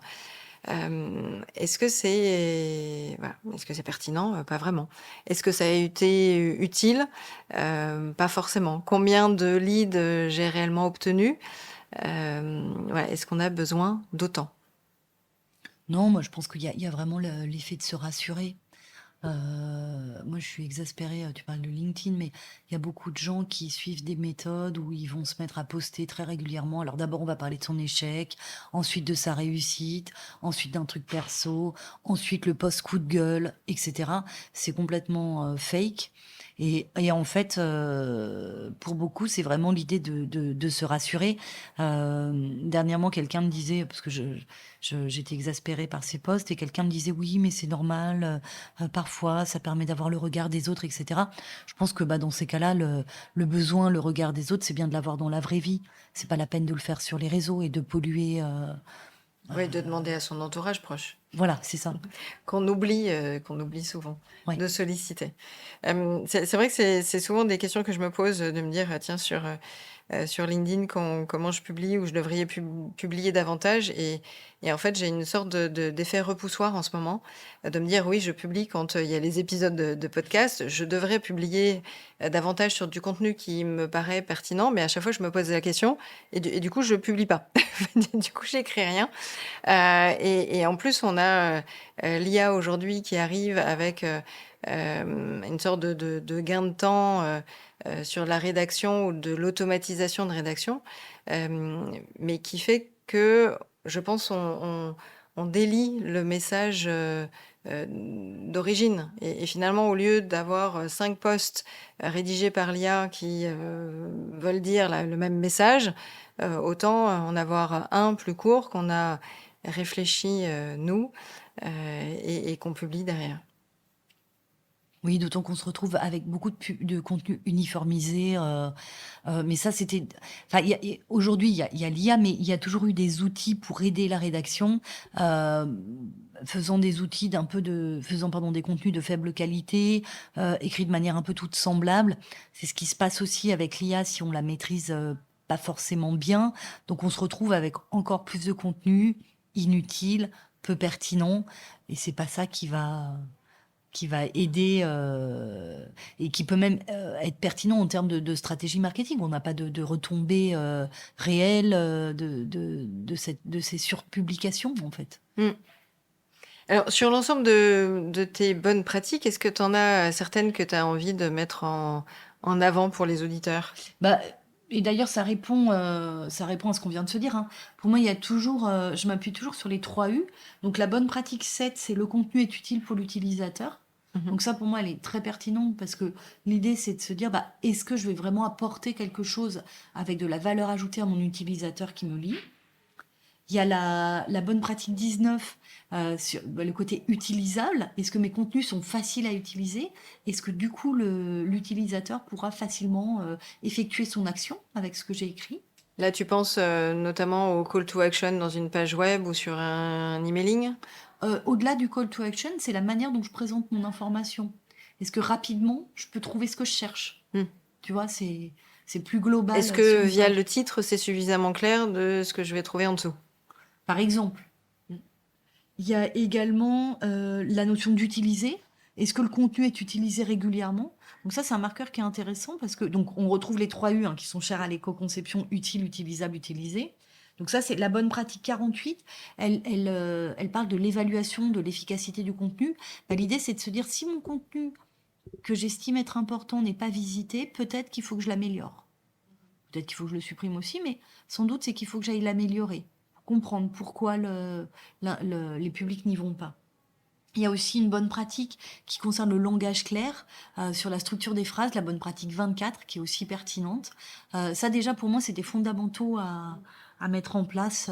Est-ce que c'est voilà, est-ce que c'est pertinent? Pas vraiment. Est-ce que ça a été utile? Pas forcément. Combien de leads, j'ai réellement obtenus? Voilà, est-ce qu'on a besoin d'autant? Non, moi je pense il y a vraiment l'effet de se rassurer. Moi, je suis exaspérée, tu parles de LinkedIn, mais il y a beaucoup de gens qui suivent des méthodes où ils vont se mettre à poster très régulièrement. Alors d'abord, on va parler de son échec, ensuite de sa réussite, ensuite d'un truc perso, ensuite le post coup de gueule, etc. C'est complètement fake. Et en fait, pour beaucoup, c'est vraiment l'idée de se rassurer. Dernièrement, quelqu'un me disait, parce que j'étais exaspérée par ces posts, et quelqu'un me disait, oui, mais c'est normal, parfois, ça permet d'avoir le regard des autres, etc. Je pense que bah, dans ces cas-là, le besoin, le regard des autres, c'est bien de l'avoir dans la vraie vie. C'est pas la peine de le faire sur les réseaux et de polluer. Oui, de demander à son entourage proche, Voilà, c'est ça. qu'on oublie souvent, Ouais. de solliciter. C'est vrai que c'est souvent des questions que je me pose, de me dire: «Tiens, sur LinkedIn, comment je publie ou je devrais publier davantage?» Et en fait, j'ai une sorte d'effet repoussoir en ce moment, de me dire: «Oui, je publie quand, il y a les épisodes de podcast. Je devrais publier, davantage sur du contenu qui me paraît pertinent», mais à chaque fois, je me pose la question et du coup, je publie pas. Du coup, j'écris rien. Et en plus, on a, l'IA aujourd'hui qui arrive avec, une sorte de gain de temps, sur la rédaction ou de l'automatisation de rédaction, mais qui fait que, je pense, on délie le message, d'origine et finalement, au lieu d'avoir, 5 posts, rédigés par l'IA qui, veulent dire le même message, autant, en avoir un plus court qu'on a réfléchi, nous, et qu'on publie derrière. Oui, d'autant qu'on se retrouve avec beaucoup de contenu uniformisé. Mais ça, c'était. Enfin, aujourd'hui, il y a l'IA, mais il y a toujours eu des outils pour aider la rédaction, euh, faisant des outils faisant pardon des contenus de faible qualité, écrits de manière un peu toute semblable. C'est ce qui se passe aussi avec l'IA si on la maîtrise pas forcément bien. Donc, on se retrouve avec encore plus de contenu inutile, peu pertinent, et c'est pas ça qui va qui va aider et qui peut même être pertinent en termes de stratégie marketing. On n'a pas de retombées réelles de ces surpublications, en fait. Mm. Alors, sur l'ensemble de tes bonnes pratiques, est-ce que tu en as certaines que tu as envie de mettre en avant pour les auditeurs? Bah, et d'ailleurs, ça répond à ce qu'on vient de se dire, hein. Pour moi, il y a toujours, je m'appuie toujours sur les 3 U. Donc, la bonne pratique 7, c'est le contenu est utile pour l'utilisateur. Mhm. Donc ça, pour moi, elle est très pertinente parce que l'idée, c'est de se dire, bah, est-ce que je vais vraiment apporter quelque chose avec de la valeur ajoutée à mon utilisateur qui me lit? Il y a la bonne pratique 19 sur le côté utilisable. Est-ce que mes contenus sont faciles à utiliser? Est-ce que du coup l'utilisateur pourra facilement effectuer son action avec ce que j'ai écrit? Là, tu penses notamment au call to action dans une page web ou sur un emailing? Au-delà du call to action, c'est la manière dont je présente mon information. Est-ce que rapidement, je peux trouver ce que je cherche? Hmm. Tu vois, c'est plus global. Est-ce que via le titre, c'est suffisamment clair de ce que je vais trouver en dessous? Par exemple, il y a également la notion d'utiliser. Est-ce que le contenu est utilisé régulièrement? Donc ça, c'est un marqueur qui est intéressant parce que donc on retrouve les 3 U qui sont chers à l'éco-conception: utile, utilisable, utilisé. Donc ça, c'est la bonne pratique 48. Elle parle de l'évaluation de l'efficacité du contenu. Bah, l'idée, c'est de se dire, si mon contenu que j'estime être important n'est pas visité, peut-être qu'il faut que je l'améliore. Peut-être qu'il faut que je le supprime aussi, mais sans doute, c'est qu'il faut que j'aille l'améliorer. Comprendre pourquoi les publics n'y vont pas. Il y a aussi une bonne pratique qui concerne le langage clair, sur la structure des phrases, la bonne pratique 24, qui est aussi pertinente. Ça, déjà, pour moi, c'est des fondamentaux à mettre en place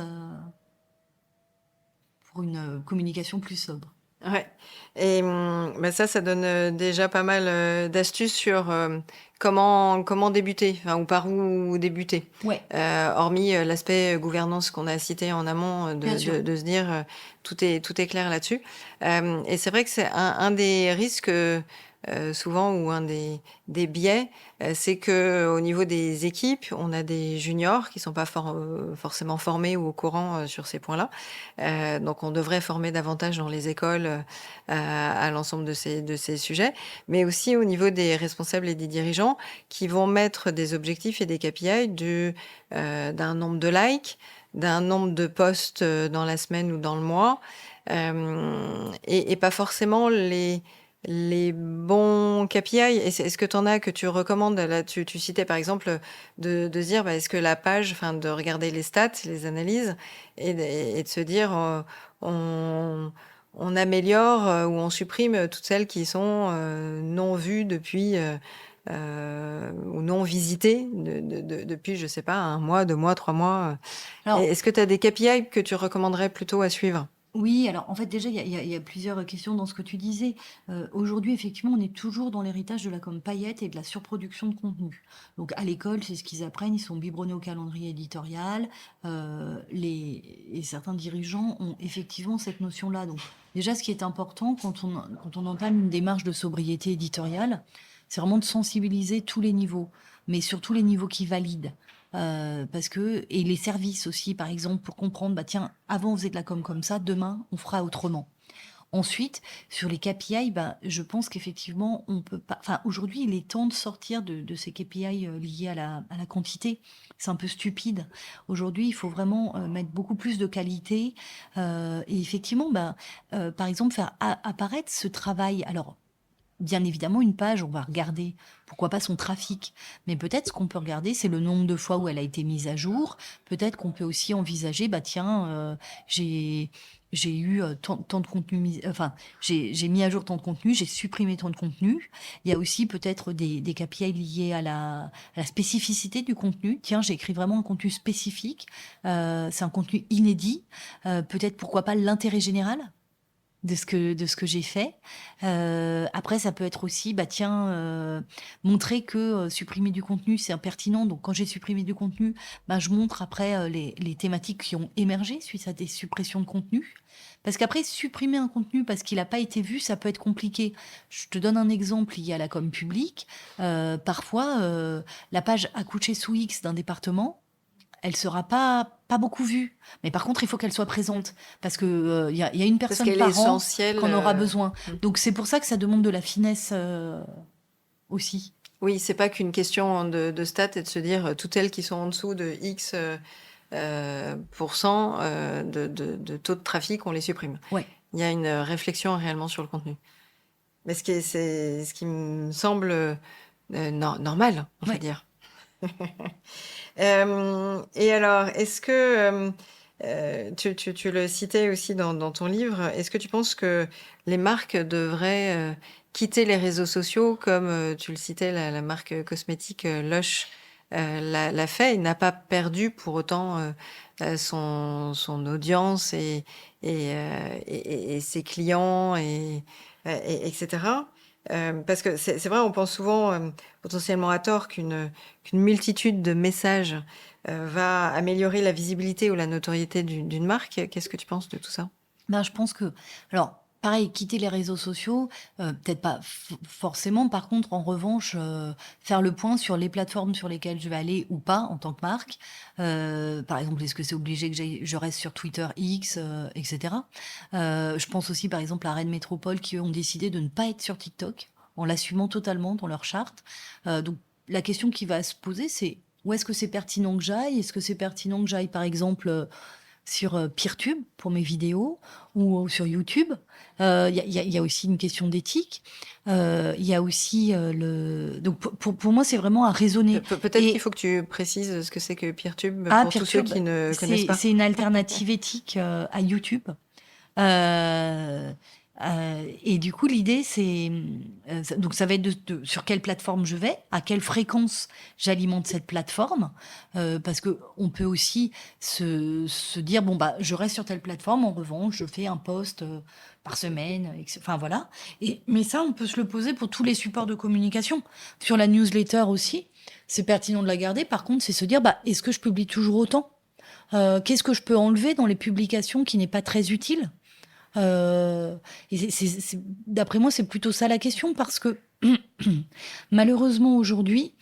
pour une communication plus sobre. Ouais. Et bah ça donne déjà pas mal d'astuces sur comment débuter, enfin, ou par où débuter. Ouais. Hormis l'aspect gouvernance qu'on a cité en amont, Bien sûr. de se dire tout est clair là-dessus. Et c'est vrai que c'est un des risques souvent, ou un des biais, c'est que au niveau des équipes, on a des juniors qui sont pas forcément formés ou au courant sur ces points-là. Donc on devrait former davantage dans les écoles à l'ensemble de ces sujets, mais aussi au niveau des responsables et des dirigeants qui vont mettre des objectifs et des KPI d'un nombre de likes, d'un nombre de posts dans la semaine ou dans le mois, et pas forcément les bons KPI. Est-ce que tu en as que tu recommandes? Là, tu citais par exemple de se dire, est-ce que la page, enfin, de regarder les stats, les analyses, et de se dire, on améliore ou on supprime toutes celles qui sont non vues depuis ou non visitées depuis, je sais pas, 1 mois, 2 mois, 3 mois. Alors, Est-ce que tu as des KPI que tu recommanderais plutôt à suivre? oui, alors en fait déjà il y a plusieurs questions dans ce que tu disais. Aujourd'hui effectivement on est toujours dans l'héritage de la com paillette et de la surproduction de contenu. Donc à l'école c'est ce qu'ils apprennent, ils sont biberonnés au calendrier éditorial. Et certains dirigeants ont effectivement cette notion-là. Donc déjà ce qui est important quand on entame une démarche de sobriété éditoriale, c'est vraiment de sensibiliser tous les niveaux, mais surtout les niveaux qui valident. Parce que, et les services aussi, par exemple, pour comprendre, bah tiens, avant on faisait de la com comme ça, demain on fera autrement. Ensuite, sur les KPI, bah, je pense qu'effectivement, on peut pas. Enfin, aujourd'hui, il est temps de sortir de ces KPI liés à la quantité. C'est un peu stupide. Aujourd'hui, il faut vraiment mettre beaucoup plus de qualité. Et effectivement, bah, par exemple, faire apparaître ce travail. Alors, bien évidemment, une page, on va regarder, pourquoi pas son trafic. Mais peut-être ce qu'on peut regarder, c'est le nombre de fois où elle a été mise à jour. Peut-être qu'on peut aussi envisager, bah tiens, j'ai eu tant de contenu, enfin, j'ai mis à jour tant de contenu, j'ai supprimé tant de contenu. Il y a aussi peut-être des KPI liés à la spécificité du contenu. Tiens, j'ai écrit vraiment un contenu spécifique. C'est un contenu inédit. Peut-être, pourquoi pas, l'intérêt général de ce que j'ai fait. Après, ça peut être aussi, bah tiens, montrer que supprimer du contenu, c'est impertinent. Donc, quand j'ai supprimé du contenu, bah, je montre après les thématiques qui ont émergé suite à des suppressions de contenu. Parce qu'après, supprimer un contenu parce qu'il n'a pas été vu, ça peut être compliqué. Je te donne un exemple lié à la com publique. Parfois, la page accouché sous X d'un département, elle sera pas beaucoup vue. Mais par contre, il faut qu'elle soit présente parce que il y a une Parce personne qu'elle est par an essentielle. qu'on aura besoin. Mm. Donc c'est pour ça que ça demande de la finesse aussi. Oui, c'est pas qu'une question de stats et de se dire toutes elles qui sont en dessous de X pourcent de taux de trafic, on les supprime. Ouais. Il y a une réflexion réellement sur le contenu. Mais ce qui me semble normal, on va Ouais. dire. Et alors, est-ce que tu le citais aussi dans ton livre, est-ce que tu penses que les marques devraient quitter les réseaux sociaux comme tu le citais, la marque cosmétique Lush l'a fait et n'a pas perdu pour autant son audience et ses clients etc. Parce que c'est vrai, on pense souvent potentiellement à tort qu'une multitude de messages va améliorer la visibilité ou la notoriété d'une marque. Qu'est-ce que tu penses de tout ça? Ben, je pense que, alors, pareil, quitter les réseaux sociaux, peut-être pas forcément. Par contre, en revanche, faire le point sur les plateformes sur lesquelles je vais aller ou pas en tant que marque. Par exemple, est-ce que c'est obligé que je reste sur Twitter X, etc. Je pense aussi, par exemple, à Rennes Métropole qui ont décidé de ne pas être sur TikTok en l'assumant totalement dans leur charte. Donc, la question qui va se poser, c'est où est-ce que c'est pertinent que j'aille? Est-ce que c'est pertinent que j'aille, par exemple, sur Peertube pour mes vidéos ou sur YouTube. Il y a aussi une question d'éthique. Il y a aussi donc pour moi, c'est vraiment à raisonner. Peut-être qu'il faut que tu précises ce que c'est que Peertube pour tous ceux Peertube, qui ne connaissent pas. c'est une alternative éthique à YouTube. Euh, et du coup, l'idée, c'est donc ça va être sur quelle plateforme je vais, à quelle fréquence j'alimente cette plateforme, parce que on peut aussi se dire bon bah je reste sur telle plateforme, en revanche je fais un post par semaine, enfin voilà. Mais ça, on peut se le poser pour tous les supports de communication, sur la newsletter aussi. C'est pertinent de la garder. Par contre, c'est se dire bah est-ce que je publie toujours autant? Qu'est-ce que je peux enlever dans les publications qui n'est pas très utile? Et d'après moi, c'est plutôt ça la question parce que malheureusement aujourd'hui,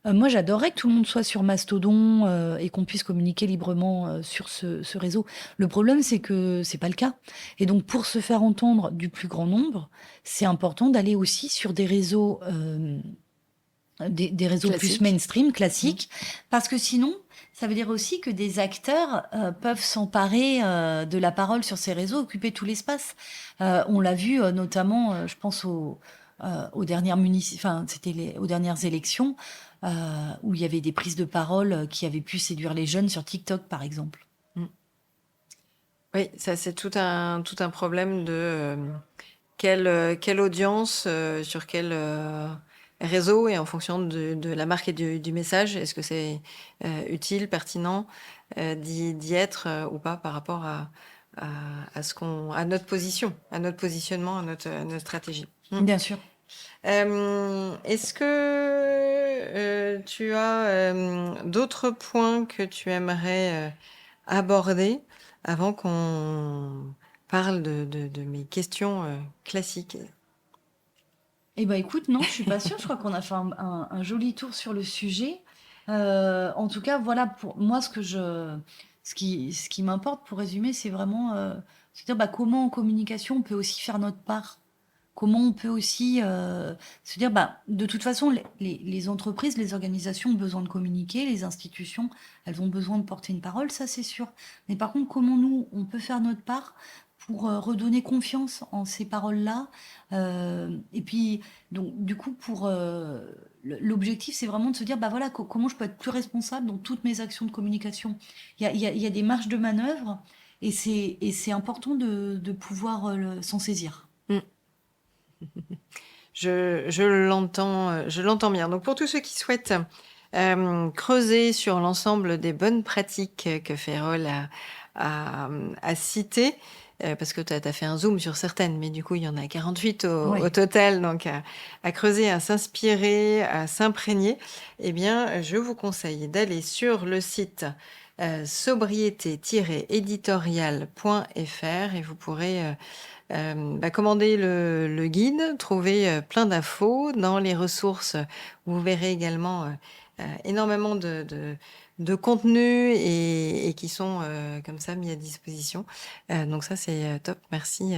moi j'adorerais que tout le monde soit sur Mastodon et qu'on puisse communiquer librement sur ce réseau. Le problème, c'est que c'est pas le cas. Et donc, pour se faire entendre du plus grand nombre, c'est important d'aller aussi sur des réseaux des réseaux plus Classique. mainstream, classiques, parce que sinon, ça veut dire aussi que des acteurs peuvent s'emparer de la parole sur ces réseaux, occuper tout l'espace. On l'a vu notamment, je pense aux dernières enfin, c'était aux dernières élections, où il y avait des prises de parole qui avaient pu séduire les jeunes sur TikTok, par exemple. Oui, ça c'est tout un problème de quelle audience sur quel réseau et en fonction de la marque et du message, est-ce que c'est utile, pertinent d'y être ou pas par rapport à notre position, à notre positionnement, à notre stratégie. Bien sûr. Est-ce que tu as d'autres points que tu aimerais aborder avant qu'on parle de mes questions classiques? Eh ben écoute, non, je suis pas sûre. Je crois qu'on a fait un joli tour sur le sujet. En tout cas, voilà, pour moi, ce qui m'importe pour résumer, c'est vraiment se dire bah, comment en communication on peut aussi faire notre part. Comment on peut aussi se dire, bah, de toute façon, les entreprises, les organisations ont besoin de communiquer, les institutions, elles ont besoin de porter une parole, ça c'est sûr. Mais par contre, comment nous, on peut faire notre part pour redonner confiance en ces paroles-là. Et puis, donc, du coup, l'objectif, c'est vraiment de se dire, bah voilà, comment je peux être plus responsable dans toutes mes actions de communication. Il y a des marges de manœuvre et c'est important de pouvoir s'en saisir. Je l'entends bien. Donc pour tous ceux qui souhaitent creuser sur l'ensemble des bonnes pratiques que Ferrol a citées, parce que tu as fait un zoom sur certaines, mais du coup, il y en a 48 au total, donc à creuser, à s'inspirer, à s'imprégner, eh bien, je vous conseille d'aller sur le site sobriété-éditorial.fr et vous pourrez commander le guide, trouver plein d'infos. Dans les ressources, vous verrez également énormément de contenu et qui sont comme ça mis à disposition. Donc ça, c'est top. Merci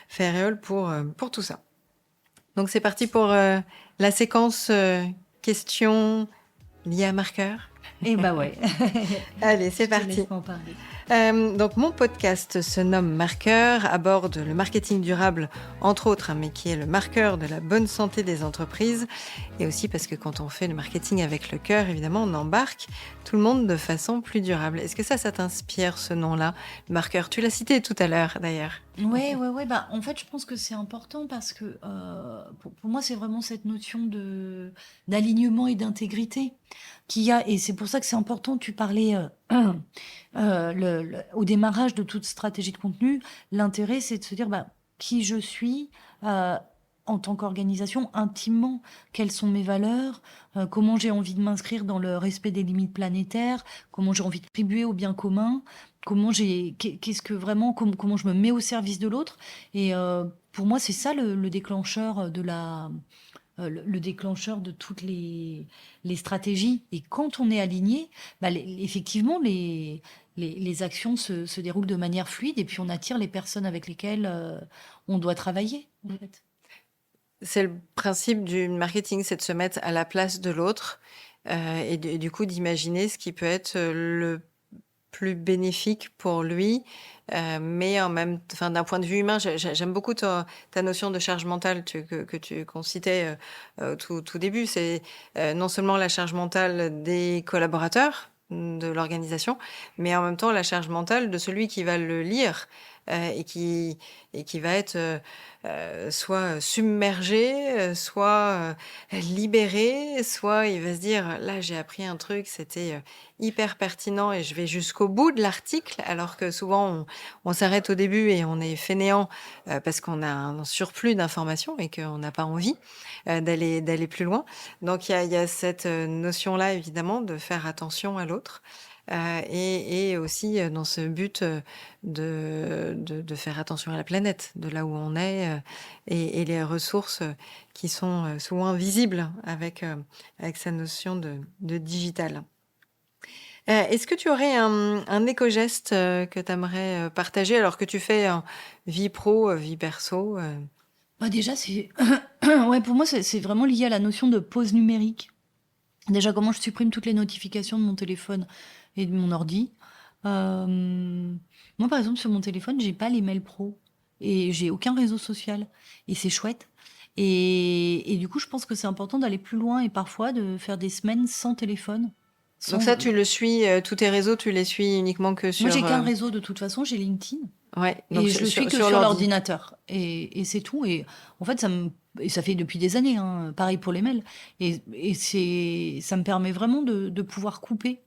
Féréole pour tout ça. Donc c'est parti pour la séquence questions liées à marqueur. Et bah ouais. Allez, c'est Je te parti. laisse m'en parler. Donc mon podcast se nomme Marqueur, aborde le marketing durable entre autres, mais qui est le marqueur de la bonne santé des entreprises, et aussi parce que quand on fait le marketing avec le cœur, évidemment, on embarque tout le monde de façon plus durable. Est-ce que ça t'inspire, ce nom-là, le marqueur? Tu l'as cité tout à l'heure d'ailleurs. Ouais. Bah, en fait, je pense que c'est important parce que pour moi, c'est vraiment cette notion d'alignement et d'intégrité qu'il y a. Et c'est pour ça que c'est important. Tu parlais au démarrage de toute stratégie de contenu. L'intérêt, c'est de se dire bah, qui je suis en tant qu'organisation, intimement, quelles sont mes valeurs, comment j'ai envie de m'inscrire dans le respect des limites planétaires, comment j'ai envie de contribuer au bien commun, qu'est-ce que vraiment, comment je me mets au service de l'autre. Et pour moi, c'est ça le déclencheur le déclencheur de toutes les stratégies. Et quand on est aligné, bah, effectivement, les actions se déroulent de manière fluide et puis on attire les personnes avec lesquelles on doit travailler, en fait. C'est le principe du marketing, c'est de se mettre à la place de l'autre et du coup d'imaginer ce qui peut être le plus bénéfique pour lui, mais enfin, d'un point de vue humain, j'aime beaucoup ta notion de charge mentale qu'on citait tout début. C'est non seulement la charge mentale des collaborateurs de l'organisation, mais en même temps la charge mentale de celui qui va le lire et qui va être soit submergé, soit libéré, soit il va se dire là j'ai appris un truc, c'était hyper pertinent et je vais jusqu'au bout de l'article, alors que souvent on s'arrête au début et on est fainéant parce qu'on a un surplus d'informations et qu'on n'a pas envie d'aller plus loin. Donc il y a cette notion-là évidemment de faire attention à l'autre. Et aussi dans ce but de faire attention à la planète, de là où on est, et les ressources qui sont souvent visibles avec sa notion de digital. Est-ce que tu aurais un éco-geste que tu aimerais partager alors que tu fais vie pro, vie perso Bah déjà, ouais, pour moi, c'est vraiment lié à la notion de pause numérique. Déjà, comment je supprime toutes les notifications de mon téléphone et de mon ordi. Moi, par exemple, sur mon téléphone, j'ai pas les mails pro et j'ai aucun réseau social. Et c'est chouette. Et du coup, je pense que c'est important d'aller plus loin et parfois de faire des semaines sans téléphone. Donc ça, tu le suis, tous tes réseaux, tu les suis uniquement que sur... Moi, j'ai qu'un réseau de toute façon, j'ai LinkedIn. Ouais, Et donc je le suis que sur l'ordinateur. Et c'est tout. Et en fait, ça fait depuis des années, hein, pareil pour les mails. Ça me permet vraiment de pouvoir couper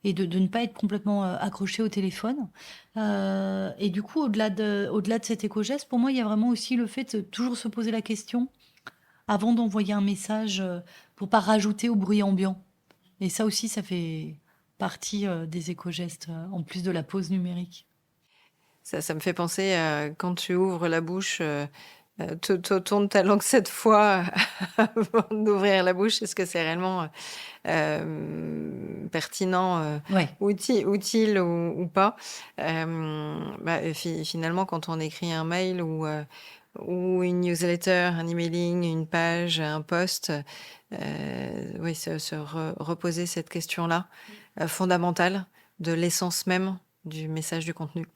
et de ne pas être complètement accroché au téléphone. Et du coup, au-delà de cet éco-geste, pour moi, il y a vraiment aussi le fait de toujours se poser la question avant d'envoyer un message pour pas rajouter au bruit ambiant. Et ça aussi, ça fait partie des éco-gestes, en plus de la pause numérique. Ça me fait penser à quand tu ouvres la bouche, tourne ta langue 7 fois avant d'ouvrir la bouche. Est-ce que c'est réellement pertinent, Ouais. utile ou pas? Finalement, quand on écrit un mail ou une newsletter, un emailing, une page, un post, oui, reposer cette question-là fondamentale de l'essence même du message, du contenu.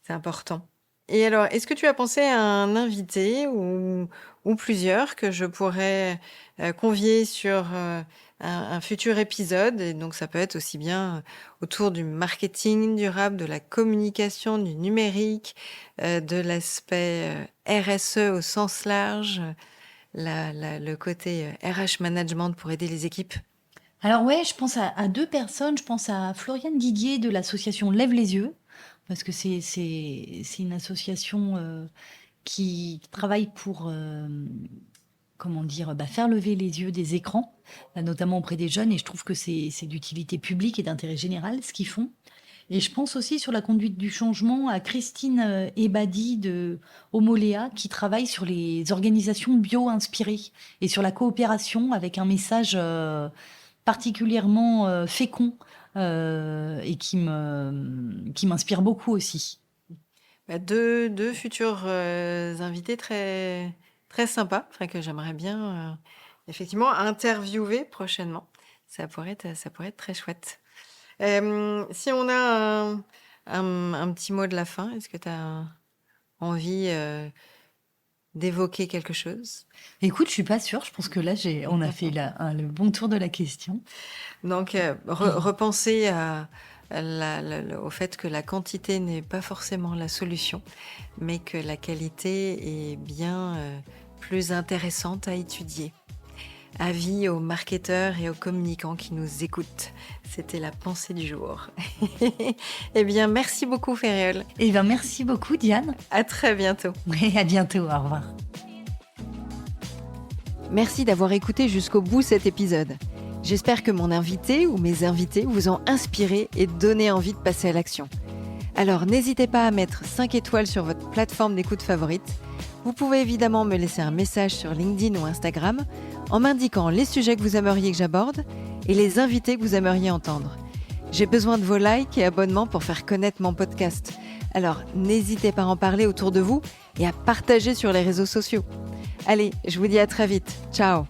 C'est important. Et alors, est-ce que tu as pensé à un invité ou plusieurs que je pourrais convier sur un futur épisode? Et donc, ça peut être aussi bien autour du marketing durable, de la communication, du numérique, de l'aspect RSE au sens large, le côté RH management pour aider les équipes. Alors ouais, je pense à deux personnes. Je pense à Floriane Didier de l'association Lève les yeux, parce que c'est une association qui travaille pour comment dire, faire lever les yeux des écrans, notamment auprès des jeunes. Et je trouve que c'est d'utilité publique et d'intérêt général ce qu'ils font. Et je pense aussi sur la conduite du changement à Christine Ebadi de Homoléa, qui travaille sur les organisations bio-inspirées et sur la coopération avec un message particulièrement fécond et qui m'inspirent beaucoup aussi. Deux futurs invités très, très sympas, que j'aimerais bien effectivement interviewer prochainement. Ça pourrait être très chouette. Si on a un petit mot de la fin, est-ce que tu as envie d'évoquer quelque chose? Écoute, je suis pas sûre. Je pense que là, on a fait le bon tour de la question. Donc, repenser au fait que la quantité n'est pas forcément la solution, mais que la qualité est bien plus intéressante à étudier. Avis aux marketeurs et aux communicants qui nous écoutent. C'était la pensée du jour. Eh bien, merci beaucoup, Féréole. Eh bien, merci beaucoup, Diane. À très bientôt. Oui, à bientôt. Au revoir. Merci d'avoir écouté jusqu'au bout cet épisode. J'espère que mon invité ou mes invités vous ont inspiré et donné envie de passer à l'action. Alors, n'hésitez pas à mettre 5 étoiles sur votre plateforme d'écoute favorite. Vous pouvez évidemment me laisser un message sur LinkedIn ou Instagram en m'indiquant les sujets que vous aimeriez que j'aborde et les invités que vous aimeriez entendre. J'ai besoin de vos likes et abonnements pour faire connaître mon podcast. Alors, n'hésitez pas à en parler autour de vous et à partager sur les réseaux sociaux. Allez, je vous dis à très vite. Ciao!